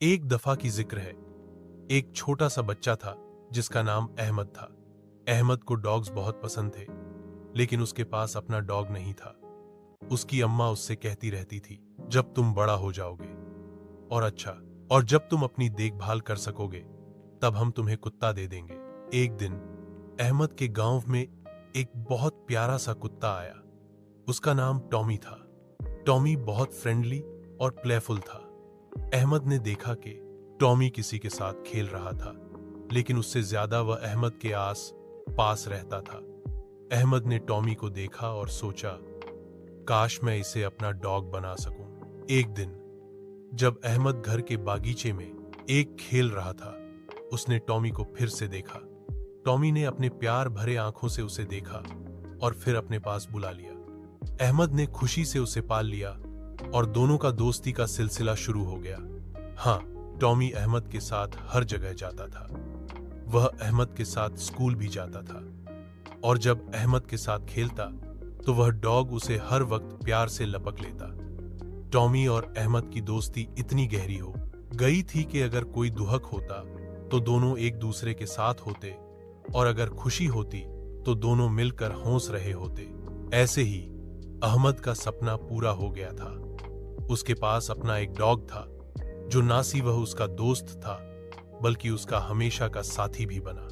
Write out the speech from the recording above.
एक दफा की जिक्र है। एक छोटा सा बच्चा था जिसका नाम अहमद था। अहमद को डॉग्स बहुत पसंद थे, लेकिन उसके पास अपना डॉग नहीं था। उसकी अम्मा उससे कहती रहती थी, जब तुम बड़ा हो जाओगे और जब तुम अपनी देखभाल कर सकोगे, तब हम तुम्हें कुत्ता दे देंगे। एक दिन अहमद के गांव में एक बहुत प्यारा सा कुत्ता आया। उसका नाम टॉमी था। टॉमी बहुत फ्रेंडली और प्लेफुल था। अहमद ने देखा कि टॉमी किसी के साथ खेल रहा था, लेकिन उससे ज्यादा वह अहमद के आस पास रहता था। अहमद ने टॉमी को देखा और सोचा, काश मैं इसे अपना डॉग बना सकूं। एक दिन जब अहमद घर के बागीचे में एक खेल रहा था, उसने टॉमी को फिर से देखा। टॉमी ने अपने प्यार भरे आंखों से उसे देखा और फिर अपने पास बुला लिया। अहमद ने खुशी से उसे पाल लिया और दोनों का दोस्ती का सिलसिला शुरू हो गया। हाँ, टॉमी अहमद के साथ हर जगह जाता था। वह अहमद के साथ स्कूल भी जाता था, और जब अहमद के साथ खेलता तो वह डॉग उसे हर वक्त प्यार से लपक लेता। टॉमी और अहमद की दोस्ती इतनी गहरी हो गई थी कि अगर कोई दुहक होता तो दोनों एक दूसरे के साथ होते, और अगर खुशी होती तो दोनों मिलकर हंस रहे होते। ऐसे ही अहमद का सपना पूरा हो गया था। उसके पास अपना एक डॉग था, जो ना सिर्फ वह उसका दोस्त था, बल्कि उसका हमेशा का साथी भी बना।